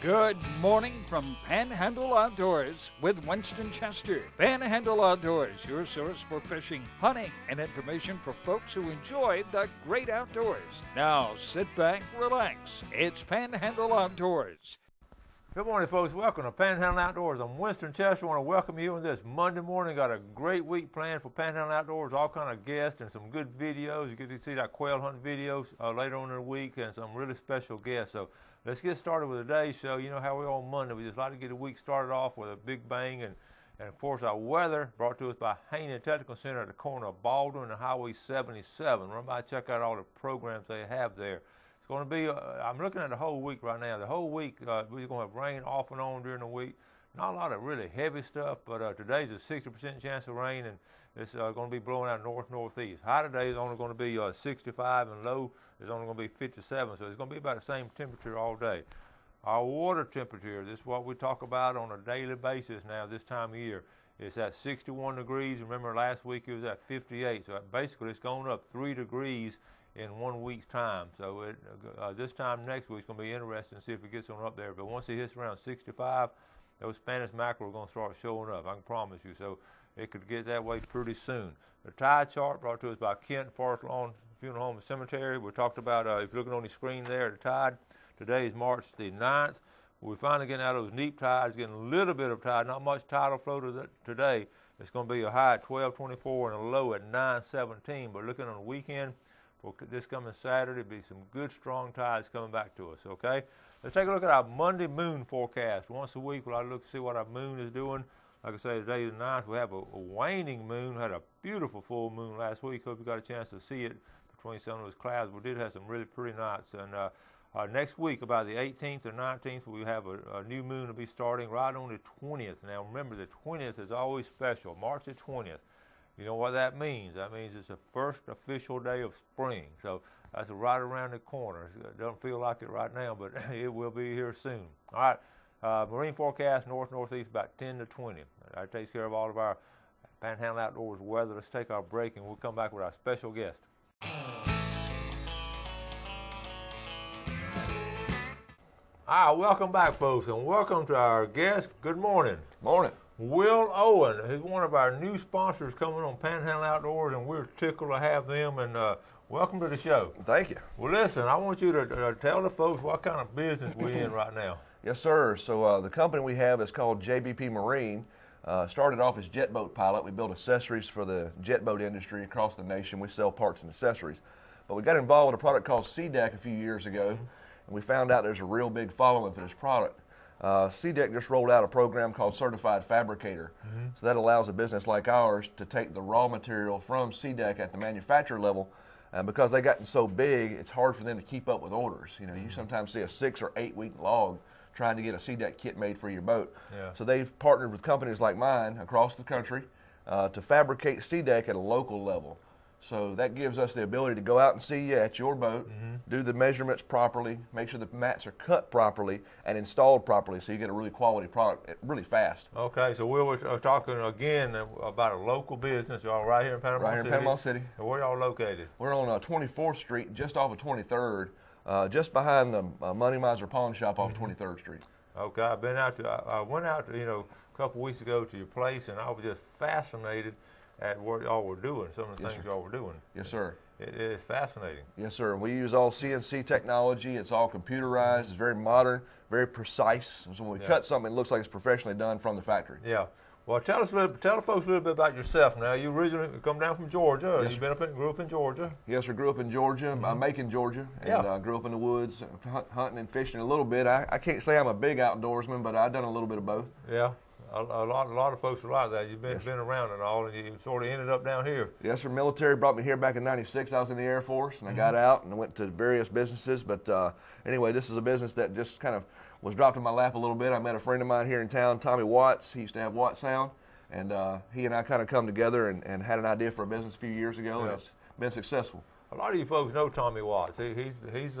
Good morning from Panhandle Outdoors with Winston Chester. Panhandle Outdoors, your source for fishing, hunting, and information for folks who enjoy the great outdoors. Now sit back, relax. It's Panhandle Outdoors. Good morning, folks. Welcome to Panhandle Outdoors. I'm Winston Chester. I want to welcome you on this Monday morning. Got a great week planned for Panhandle Outdoors. All kind of guests and some good videos. You get to see that quail hunting videos later on in the week and some really special guests. So let's get started with today's show. You know how we're on Monday. We just like to get the week started off with a big bang. And of course, our weather brought to us by Haney Technical Center at the corner of Baldwin and Highway 77. Run by, check out all the programs they have there. Going to be, I'm looking at the whole week right now. The whole week, we're going to have rain off and on during the week. Not a lot of really heavy stuff, but today's a 60% chance of rain, and it's going to be blowing out north-northeast. High today is only going to be 65, and low is only going to be 57, so it's going to be about the same temperature all day. Our water temperature, this is what we talk about on a daily basis now this time of year. It's at 61 degrees. Remember last week it was at 58, so basically it's going up 3 degrees in 1 week's time. So this time next week it's going to be interesting to see if it gets on up there. But once it hits around 65, those Spanish mackerel are going to start showing up, I can promise you. So it could get that way pretty soon. The tide chart brought to us by Kent Forest Lawn Funeral Home and Cemetery. We talked about, if you're looking on the screen there, the tide. Today is March the 9th. We're finally getting out of those neap tides, getting a little bit of tide, not much tidal flow today. It's going to be a high at 1224 and a low at 917. But looking on the weekend, for this coming Saturday, be some good strong tides coming back to us, okay? Let's take a look at our Monday moon forecast. Once a week, we'll look to see what our moon is doing. Like I say, today is the 9th. We have a waning moon. We had a beautiful full moon last week. Hope you got a chance to see it between some of those clouds. We did have some really pretty nights. And next week, about the 18th or 19th, we have a new moon to be starting right on the 20th. Now, remember, the 20th is always special, March the 20th. You know what that means? That means it's the first official day of spring. So that's right around the corner. It doesn't feel like it right now, but it will be here soon. All right, marine forecast, north-northeast, about 10 to 20. That takes care of all of our Panhandle Outdoors weather. Let's take our break, and we'll come back with our special guest. All right, welcome back, folks, and welcome to our guest. Good morning. Morning. Will Owen is one of our new sponsors coming on Panhandle Outdoors, and we're tickled to have them. And welcome to the show. Thank you. Well, listen, I want you to tell the folks what kind of business we're in right now. Yes, sir. So the company we have is called JBP Marine. Started off as jet boat pilot. We build accessories for the jet boat industry across the nation. We sell parts and accessories. But we got involved with a product called SeaDeck a few years ago, and we found out there's a real big following for this product. SeaDeck just rolled out a program called Certified Fabricator. So that allows a business like ours to take the raw material from SeaDeck at the manufacturer level. Because they've gotten so big, it's hard for them to keep up with orders. You know, you sometimes see a 6 or 8 week log trying to get a SeaDeck kit made for your boat. Yeah. So they've partnered with companies like mine across the country to fabricate SeaDeck at a local level. So that gives us the ability to go out and see you at your boat, do the measurements properly, make sure the mats are cut properly and installed properly, so you get a really quality product really fast. Okay, so we were talking again about a local business, y'all, right here in Panama City. Right here in Panama City. And where y'all located? We're on 24th Street, just off of 23rd, just behind the Money Miser Pawn Shop off 23rd Street. Okay, I went out, a couple weeks ago to your place, and I was just fascinated at what y'all were doing, some of the things y'all were doing. Yes, sir. It is fascinating. Yes, sir. We use all CNC technology. It's all computerized. It's very modern, very precise. So when we cut something, it looks like it's professionally done from the factory. Yeah. Well, tell the folks a little bit about yourself now. You originally come down from Georgia. Yes, You've grew up in Georgia. Yes, sir. Grew up in Georgia. I'm Macon, Georgia, and grew up in the woods, hunting and fishing a little bit. I can't say I'm a big outdoorsman, but I've done a little bit of both. Yeah. A lot of folks are like that. You've been around and all, and you sort of ended up down here. Yes, sir. Military brought me here back in '96. I was in the Air Force, and I got out and I went to various businesses. But anyway, this is a business that just kind of was dropped in my lap a little bit. I met a friend of mine here in town, Tommy Watts. He used to have Watts Sound, and he and I kind of come together and had an idea for a business a few years ago, and it's been successful. A lot of you folks know Tommy Watts. He's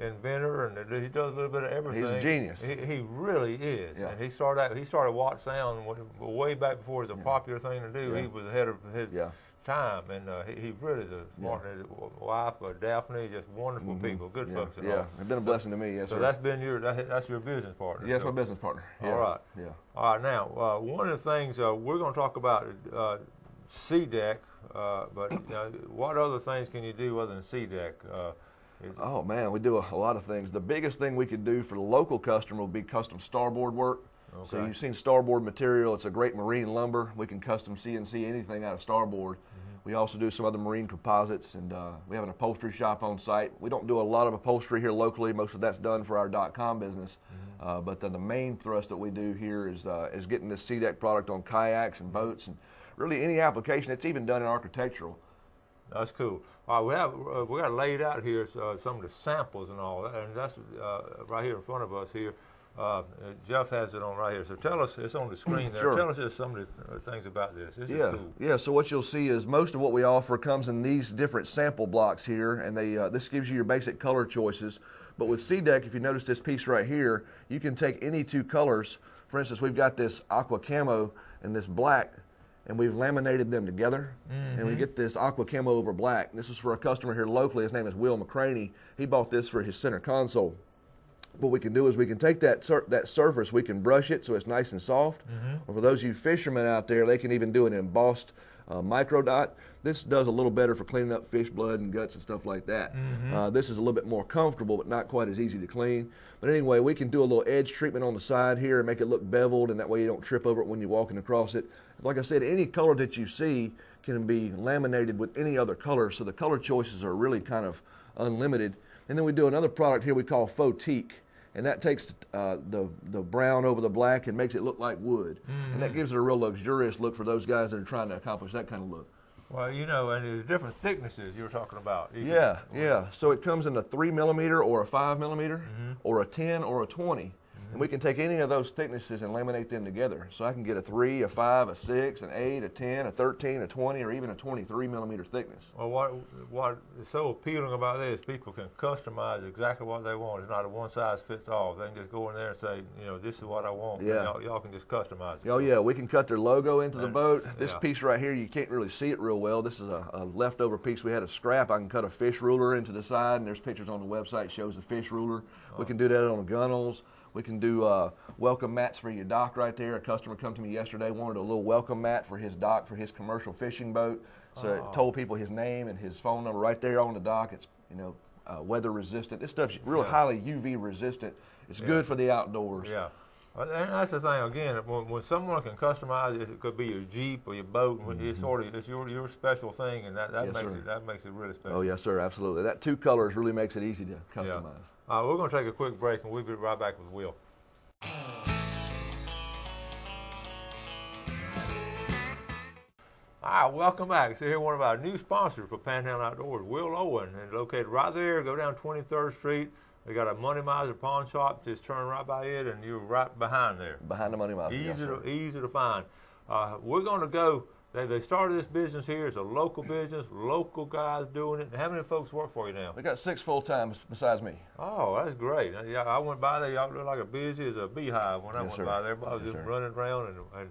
inventor, and he does a little bit of everything. He's a genius. He really is. Yeah. And he started Watts Sound way back before it was a popular thing to do. Yeah. He was the head of his time, and he really is a smart. His wife, Daphne, just wonderful people, good folks. And all. They've been a blessing to me. Yes, so sir. that's been that's your business partner. Yes, my business partner. Yeah. All right. Yeah. All right. Now, one of the things we're going to talk about SeaDek, but what other things can you do other than SeaDek? Oh man, we do a lot of things. The biggest thing we could do for the local customer would be custom starboard work. Okay. So you've seen starboard material. It's a great marine lumber. We can custom CNC anything out of starboard. We also do some other marine composites, and we have an upholstery shop on site. We don't do a lot of upholstery here locally. Most of that's done for our .com business. But the main thrust that we do here is getting this SeaDek product on kayaks and boats and really any application. It's even done in architectural. That's cool. All right, we got laid out here some of the samples and all that, and that's right here in front of us here. Jeff has it on right here. So tell us, it's on the screen there. Sure. Tell us just some of the things about this. This is cool. Yeah. So what you'll see is most of what we offer comes in these different sample blocks here, and this gives you your basic color choices. But with SeaDek, if you notice this piece right here, you can take any two colors. For instance, we've got this aqua camo and this black, and we've laminated them together, and we get this aqua camo over black. This is for a customer here locally. His name is Will McCraney. He bought this for his center console. What we can do is we can take that surface, we can brush it so it's nice and soft. Or for those of you fishermen out there, they can even do an embossed micro dot. This does a little better for cleaning up fish blood and guts and stuff like that. This is a little bit more comfortable, but not quite as easy to clean. But anyway, we can do a little edge treatment on the side here and make it look beveled, and that way you don't trip over it when you're walking across it. Like I said, any color that you see can be laminated with any other color, so the color choices are really kind of unlimited. And then we do another product here we call faux teak, and that takes the brown over the black and makes it look like wood. And that gives it a real luxurious look for those guys that are trying to accomplish that kind of look. Well, and there's different thicknesses you were talking about. Yeah. So it comes in a 3 millimeter or a 5 millimeter or a 10 or a 20. And we can take any of those thicknesses and laminate them together. So I can get a 3, a 5, a 6, an 8, a 10, a 13, a 20, or even a 23 millimeter thickness. Well, what is so appealing about this, people can customize exactly what they want. It's not a one size fits all. They can just go in there and say, this is what I want. Yeah. Y'all can just customize it. Oh yeah, we can cut their logo into the boat. This piece right here, you can't really see it real well. This is a leftover piece. We had a scrap. I can cut a fish ruler into the side, and there's pictures on the website shows the fish ruler. We can do that on gunnels. We can do welcome mats for your dock right there. A customer come to me yesterday, wanted a little welcome mat for his dock for his commercial fishing boat. So it told people his name and his phone number right there on the dock. It's weather resistant. This stuff's real highly UV resistant. It's good for the outdoors. Yeah. And that's the thing, again, when someone can customize it, it could be your Jeep or your boat, it's your special thing, and that makes it really special. Oh, yes, sir, absolutely. That two colors really makes it easy to customize. Yeah. We're going to take a quick break, and we'll be right back with Will. All right, welcome back. So here one of our new sponsors for Panhandle Outdoors, Will Owen, and located right there. Go down 23rd Street. We got a Money Miser pawn shop. Just turn right by it, and you're right behind there. Behind the Money Miser. Easy to find. We're going to go. They started this business here. It's a local business, local guys doing it. How many folks work for you now? We got 6 full-time besides me. Oh, that's great. I went by there. Y'all look like as busy as a beehive when I went by there. I was just running around, and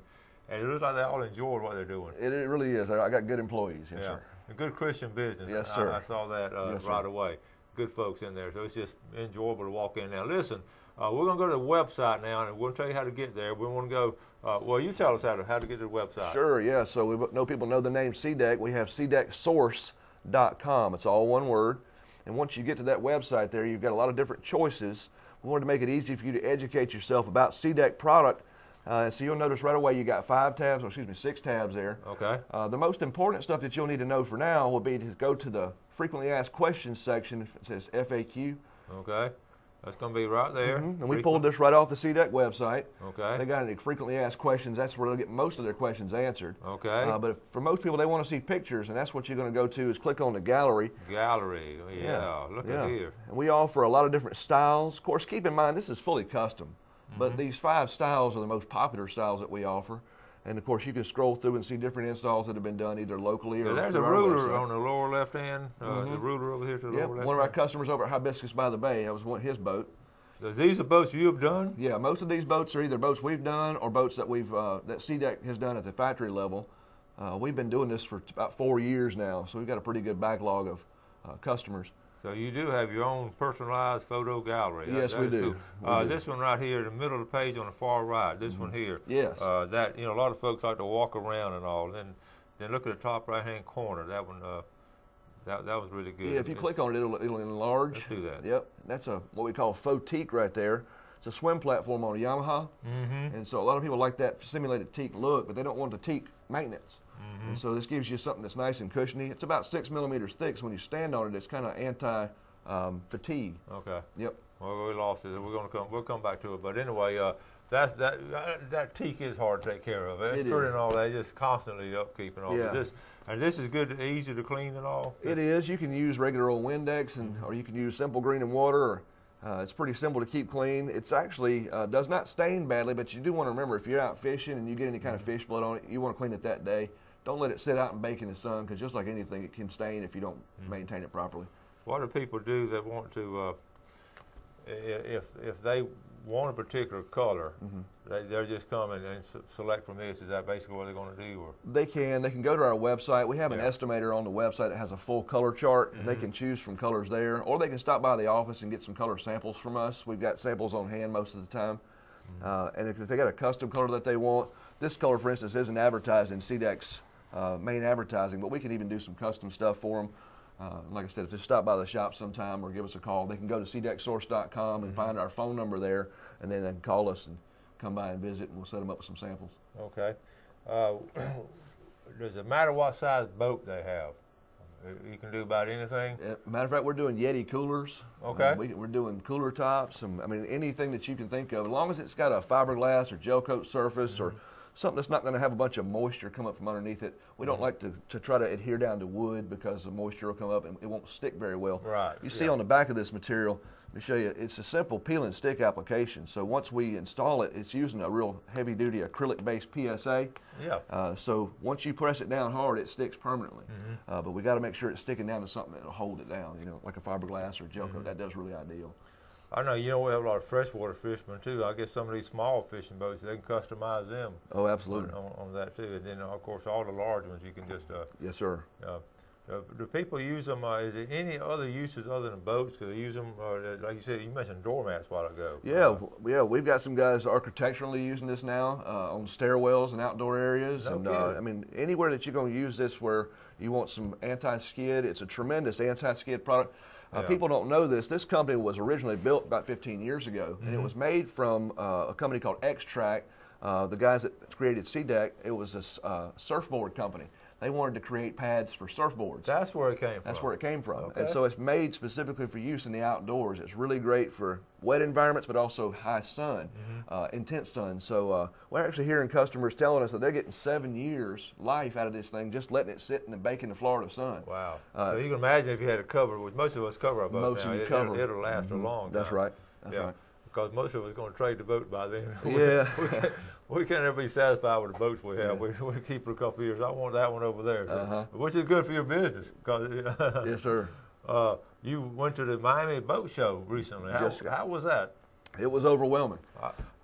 it looks like they all enjoyed what they're doing. It really is. I got good employees, yes, sir. A good Christian business. Yes, sir. I saw that right away. Good folks in there, so it's just enjoyable to walk in. Now, listen, we're going to go to the website now, and we're going to tell you how to get there. We want to go, well, you tell us how to get to the website. Sure, yeah. So we know people know the name SeaDek. We have SeaDekSource.com. It's all one word. And once you get to that website there, you've got a lot of different choices. We wanted to make it easy for you to educate yourself about SeaDek product. So you'll notice right away you got 6 tabs there. Okay. The most important stuff that you'll need to know for now will be to go to the frequently asked questions section. It says FAQ. Okay. That's going to be right there. And we pulled this right off the SeaDek website. Okay. They got any frequently asked questions. That's where they'll get most of their questions answered. Okay. But for most people, they want to see pictures, and that's what you're going to go to is click on the gallery. Gallery. Yeah. Look at here. And we offer a lot of different styles. Of course, keep in mind this is fully custom. But these 5 styles are the most popular styles that we offer. And of course, you can scroll through and see different installs that have been done either locally or there's a ruler on the lower left hand. The ruler over here to the lower left. One of our customers over at Hibiscus by the Bay, that was his boat. These are boats you have done? Yeah, most of these boats are either boats we've done or boats that that SeaDek has done at the factory level. We've been doing this for about 4 years now, so we've got a pretty good backlog of customers. So you do have your own personalized photo gallery. Yes, we do. Cool. This one right here in the middle of the page on the far right, this one here. Yes. That, a lot of folks like to walk around and all. Then look at the top right-hand corner. That one, that was really good. Yeah, if you click on it, it'll enlarge. Let's do that. Yep. That's what we call faux teak right there. It's a swim platform on a Yamaha. And so a lot of people like that simulated teak look, but they don't want the teak maintenance. And so this gives you something that's nice and cushiony. It's about 6 millimeters thick, so when you stand on it, it's kind of anti-fatigue. Okay. Yep. Well, we lost it. We'll come back to it. But anyway, that teak is hard to take care of. It's pretty and all that. Just constantly upkeep and all. Yeah. And this is good, easy to clean and all. It is. You can use regular old Windex, or you can use simple green and water. Or, it's pretty simple to keep clean. It's actually does not stain badly, but you do want to remember if you're out fishing and you get any kind of fish blood on it, you want to clean it that day. Don't let it sit out and bake in the sun, because just like anything, it can stain if you don't maintain it properly. What do people do that want to, if they want a particular color, they're just coming and select from this? Is that basically what they're going to do? Or? They can go to our website. We have an estimator on the website that has a full color chart. They can choose from colors there, or they can stop by the office and get some color samples from us. We've got samples on hand most of the time. And if they got a custom color that they want, this color, for instance, isn't advertised in CDEC's main advertising, but we can even do some custom stuff for them. Like I said, if they stop by the shop sometime or give us a call, they can go to cdecsource.com and find our phone number there, and then they can call us and come by and visit, and we'll set them up with some samples. Okay. Does it matter what size boat they have? You can do about anything? Matter of fact, we're doing Yeti coolers. Okay. We're doing cooler tops. Anything that you can think of, as long as it's got a fiberglass or gel coat surface or something that's not going to have a bunch of moisture come up from underneath it. We don't like to try to adhere down to wood, because the moisture will come up and it won't stick very well. Right. You see on the back of this material, let me show you, it's a simple peel and stick application. So once we install it, it's using a real heavy duty acrylic based PSA. Yeah. So once you press it down hard, it sticks permanently. But we got to make sure it's sticking down to something that'll hold it down, like a fiberglass or gel coat. That does really ideal. I know, we have a lot of freshwater fishermen too. I guess some of these small fishing boats, they can customize them. Oh, absolutely. On that too. And then, of course, all the large ones you can just... yes, sir. Do people use them? Is there any other uses other than boats? Because they use them, like you said, you mentioned doormats a while ago. Yeah, we've got some guys architecturally using this now on stairwells and outdoor areas. Anywhere that you're going to use this where you want some anti-skid, it's a tremendous anti-skid product. People don't know this. This company was originally built about 15 years ago, and it was made from a company called X-Track. The guys that created CDEC, it was a surfboard company. They wanted to create pads for surfboards. That's where it came from. That's where it came from. Okay. And so it's made specifically for use in the outdoors. It's really great for wet environments, but also high sun, intense sun. So we're actually hearing customers telling us that they're getting 7 years life out of this thing, just letting it sit in the baking the Florida sun. Wow. So you can imagine if you had a cover, which most of us cover our boats now, it'll last a long time. That's right. That's right. Because most of us are going to trade the boat by then. Yeah. we can't ever be satisfied with the boats we have. We keep it a couple of years. I want that one over there, which is good for your business. Yes, sir. You went to the Miami Boat Show recently. How was that? It was overwhelming.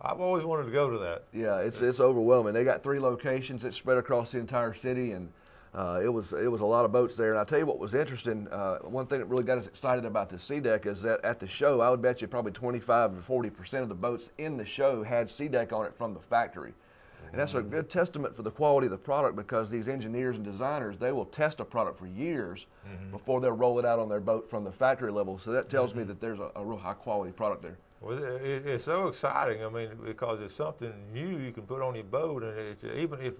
I've always wanted to go to that. Yeah, it's overwhelming. They got 3 locations that spread across the entire city, and it was a lot of boats there. And I'll tell you what was interesting, one thing that really got us excited about the CDEC is that at the show, I would bet you probably 25 to 40% of the boats in the show had CDEC on it from the factory. And that's a good testament for the quality of the product, because these engineers and designers, they will test a product for years before they'll roll it out on their boat from the factory level. So that tells me that there's a real high quality product there. Well, it's so exciting. Because it's something new you can put on your boat, and it's, even if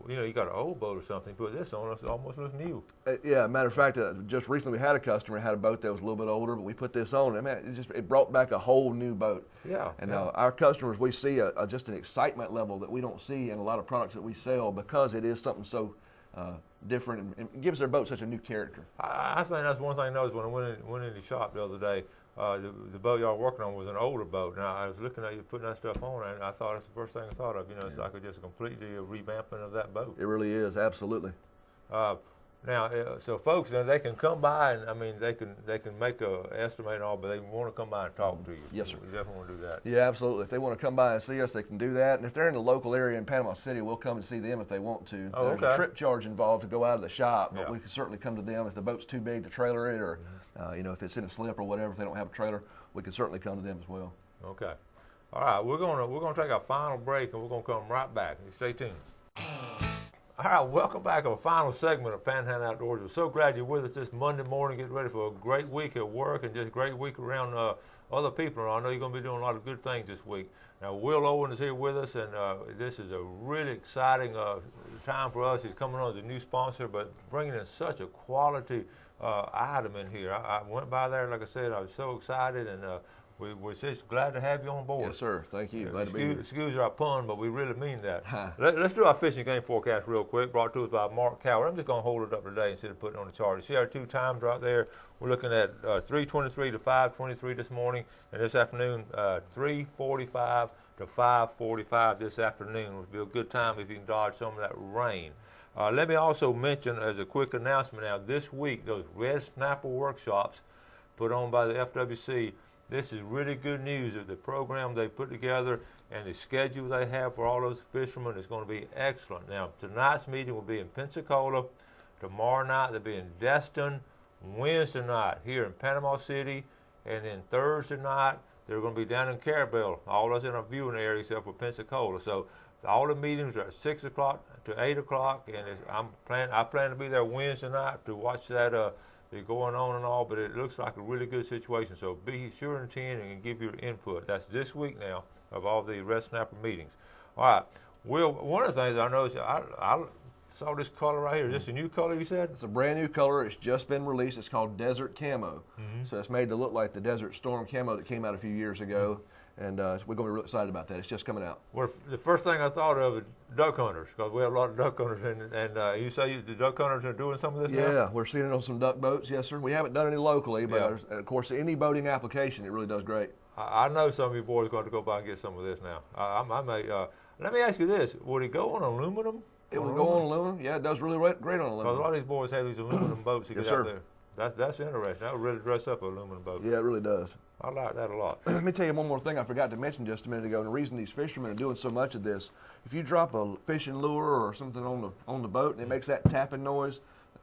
you got an old boat or something, put this on, it almost looks new. Yeah, matter of fact, just recently we had a customer who had a boat that was a little bit older, but we put this on, and man, it brought back a whole new boat. Yeah. And our customers, we see just an excitement level that we don't see in a lot of products that we sell, because it is something so different and gives their boat such a new character. I think that's one thing I noticed when I went in the shop the other day. The boat y'all were working on was an older boat. Now, I was looking at you putting that stuff on, and I thought that's the first thing I thought of. It's like just completely a revamping of that boat. It really is, absolutely. Now, so folks, they can come by and I mean they can make a estimate and all, but they want to come by and talk to you. Yes, sir. We definitely want to do that. Yeah, absolutely. If they want to come by and see us, they can do that. And if they're in the local area in Panama City, we'll come and see them if they want to. Oh, There's a trip charge involved to go out of the shop, but Yeah. we can certainly come to them if the boat's too big to trailer it, or if it's in a slip or whatever. If they don't have a trailer, we can certainly come to them as well. Okay. All right, we're gonna take our final break and we're gonna come right back. Stay tuned. All right, welcome back to our final segment of Panhandle Outdoors. We're so glad you're with us this Monday morning. Getting ready for a great week at work and just a great week around other people. I know you're going to be doing a lot of good things this week. Now, Will Owen is here with us, and this is a really exciting time for us. He's coming on as a new sponsor, but bringing in such a quality item in here. I went by there, like I said, I was so excited, and we're just glad to have you on board. Yes, sir. Thank you. Glad to be here. Excuse our pun, but we really mean that. Let's do our fishing game forecast real quick, brought to us by Mark Coward. I'm just going to hold it up today instead of putting it on the chart. You see our two times right there? We're looking at 3:23 to 5:23 this morning, and this afternoon 3:45 to 5:45 this afternoon. Would be a good time if you can dodge some of that rain. Let me also mention as a quick announcement now, this week, those red snapper workshops put on by the FWC, this is really good news of the program they put together and the schedule they have for all those fishermen is going to be excellent. Now, tonight's meeting will be in Pensacola. Tomorrow night they'll be in Destin. Wednesday night here in Panama City. And then Thursday night they're going to be down in Carabel. All us in our viewing area except for Pensacola. So all the meetings are at 6 o'clock to 8 o'clock. And I plan to be there Wednesday night to watch that they're going on and all, but it looks like a really good situation. So be sure and attend and give your input. That's this week now of all the red snapper meetings. All right. Will, one of the things I noticed, I saw this color right here. Is this a new color you said? It's a brand new color. It's just been released. It's called Desert Camo. So it's made to look like the Desert Storm Camo that came out a few years ago. And we're going to be real excited about that. It's just coming out. Well, the first thing I thought of is duck hunters, because we have a lot of duck hunters, and you say the duck hunters are doing some of this now? Yeah, we're seeing it on some duck boats, yes, sir. We haven't done any locally, but of course, any boating application, it really does great. I know some of you boys are going to go by and get some of this now. Let me ask you this. Would it go on aluminum? It would go on aluminum? Yeah, it does really great on aluminum. Because a lot of these boys have these aluminum boats to Yes, get out sir. there. That's interesting. That would really dress up an aluminum boat. Yeah, it really does. I like that a lot. Let me tell you one more thing I forgot to mention just a minute ago. And the reason these fishermen are doing so much of this, if you drop a fishing lure or something on the boat and it makes that tapping noise,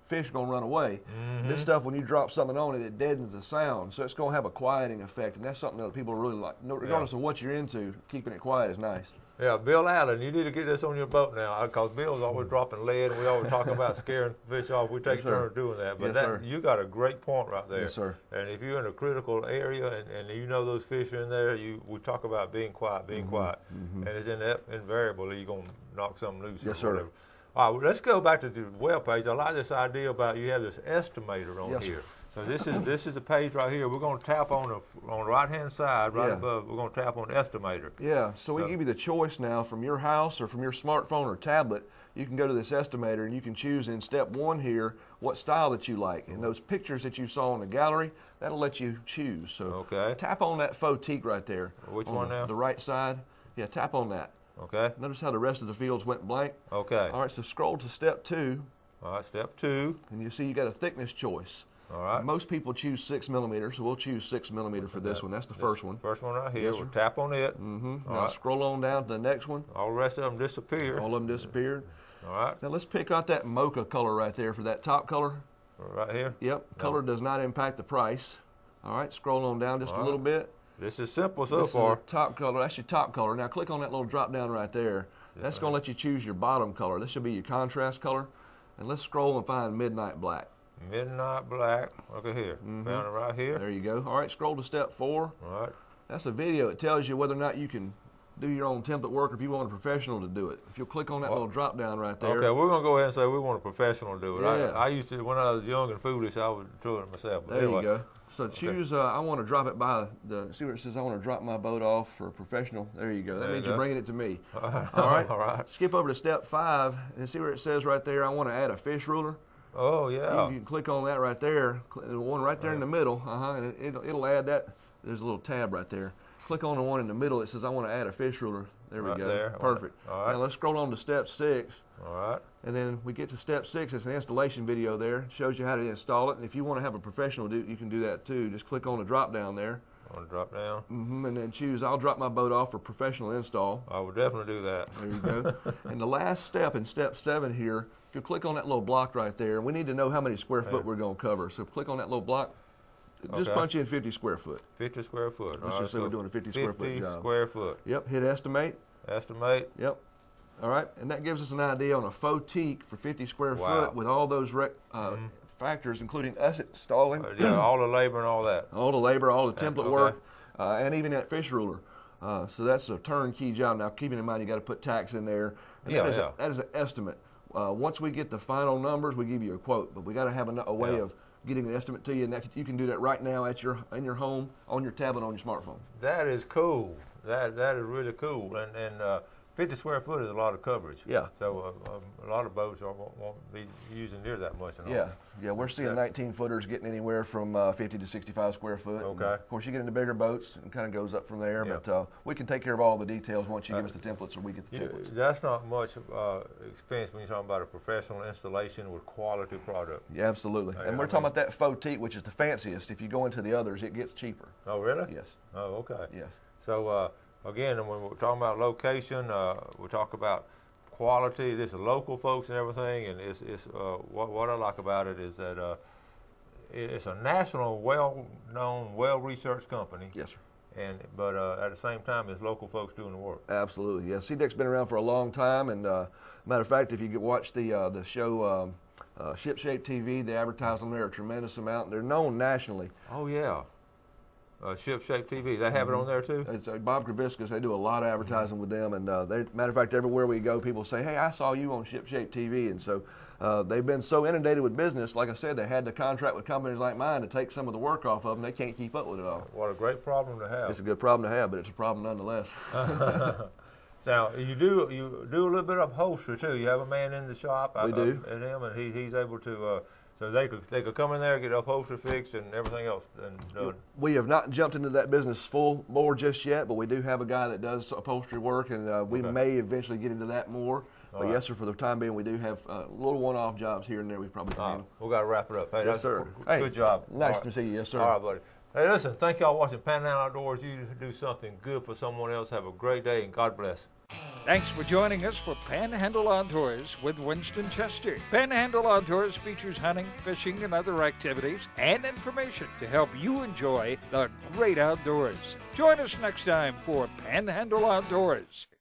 fish are going to run away. This stuff, when you drop something on it, it deadens the sound. So it's going to have a quieting effect. And that's something that people really like. Regardless of what you're into, keeping it quiet is nice. Yeah, Bill Allen, you need to get this on your boat now, because Bill's always dropping lead, and we always talking about scaring fish off. We take turns doing that. But you got a great point right there. Yes, sir. And if you're in a critical area and you know those fish are in there, we talk about being quiet, and it's invariably you're going to knock something loose. Yes, or whatever. sir. All right, well, let's go back to the web page. I like this idea about you have this estimator on here. So this is the page right here. We're going to tap on the right-hand side, right above. We're going to tap on the estimator. Yeah, so we give you the choice now from your house or from your smartphone or tablet. You can go to this estimator and you can choose in step 1 here what style that you like. And those pictures that you saw in the gallery, that'll let you choose. So tap on that faux teak right there. Which one now? The right side. Yeah, tap on that. Okay. Notice how the rest of the fields went blank. Okay. All right, so scroll to step 2. All right, step 2. And you see you got a thickness choice. All right. Most people choose 6 millimeters, so we'll choose 6 millimeter for this one. That's the first one. First one right here. Yes, we'll sir. tap on it. Now scroll on down to the next one. All the rest of them disappear. All of them disappeared. All right. Now let's pick out that mocha color right there for that top color. Right here? Yep. Color does not impact the price. All right. Scroll on down just a little bit. This is simple so This far. is the top color. That's your top color. Now click on that little drop down right there. That's going to let you choose your bottom color. This should be your contrast color. And let's scroll and find midnight black. Midnight black. Look at here. Found it right here. There you go. All right, scroll to step 4. All right. That's a video. It tells you whether or not you can do your own template work or if you want a professional to do it. If you'll click on that little drop down right there. Okay, we're going to go ahead and say we want a professional to do it. Yeah. I used to, when I was young and foolish, I was doing it myself. But There anyway. you go. So choose, I want to drop it by see where it says I want to drop my boat off for a professional. There you go. That means you're bringing it to me. All right. All right. Skip over to step 5 and see where it says right there, I want to add a fish ruler. Oh, yeah. You can click on that right there, the one right there in the middle, and it'll add that. There's a little tab right there. click on the one in the middle that says I want to add a fish ruler. There we Right go. there. Perfect. All right. Now let's scroll on to step 6. All right. And then we get to step 6. It's an installation video there. It shows you how to install it. And if you want to have a professional do it, you can do that too. Just click on the drop down there. On the drop down. And then choose I'll drop my boat off for professional install. I would definitely do that. There you go. And the last step in step 7 here, if you click on that little block right there, we need to know how many square foot we're going to cover. So click on that little block. Just punch in 50 square foot. 50 square foot. Let's just say we're doing a 50 square foot job. 50 square foot. Yep, hit estimate. Estimate. Yep. All right, and that gives us an idea on a faux teak for 50 square foot with all those factors, including us installing. Yeah, all the labor and all that. All the labor, all the template work, and even that fish ruler. So that's a turnkey job. Now, keeping in mind, you got to put tax in there. And that is an estimate. Once we get the final numbers, we give you a quote, but we got to have a way of getting an estimate to you, and you can do that right now in your home, on your tablet, on your smartphone. That is cool. That is really cool, and 50 square foot is a lot of coverage. Yeah. So a lot of boats won't be using near that much. Yeah, we're seeing 19-footers getting anywhere from 50 to 65 square foot. Okay. And of course, you get into bigger boats, and it kind of goes up from there. Yep. But we can take care of all the details once you give us the templates, or we get the templates. That's not much expense when you're talking about a professional installation with quality product. Yeah, absolutely. And we're talking about that faux teak, which is the fanciest. If you go into the others, it gets cheaper. Oh, really? Yes. Oh, okay. Yes. So again, when we're talking about location, we talk about quality. This is local folks and everything, and it's what I like about it is that it's a national, well-known, well-researched company. Yes, sir. But at the same time, it's local folks doing the work. Absolutely. Yeah, CDEC's been around for a long time, and matter of fact, if you watch the show Ship Shape TV, they advertise on there a tremendous amount. They're known nationally. Oh yeah. Ship Shape TV, they have it on there too? It's Bob Kraviskas, they do a lot of advertising with them, and matter of fact, everywhere we go, people say, hey, I saw you on Ship Shape TV, and so they've been so inundated with business. Like I said, they had to contract with companies like mine to take some of the work off of them. They can't keep up with it all. What a great problem to have. It's a good problem to have, but it's a problem nonetheless. Now, you do a little bit of upholstery too. You have a man in the shop. We do. And him, and he's able to. So they could come in there, get upholstery fixed, and everything else done. We have not jumped into that business full bore just yet, but we do have a guy that does upholstery work, and we may eventually get into that more. But yes, sir, for the time being, we do have little one-off jobs here and there we probably can handle. We've got to wrap it up. Hey, yes, sir. Good job. Nice to see you. Yes, sir. All right, buddy. Hey, listen, thank y'all for watching Panhandle Outdoors. You do something good for someone else. Have a great day, and God bless. Thanks for joining us for Panhandle Outdoors with Winston Chester. Panhandle Outdoors features hunting, fishing, and other activities and information to help you enjoy the great outdoors. Join us next time for Panhandle Outdoors.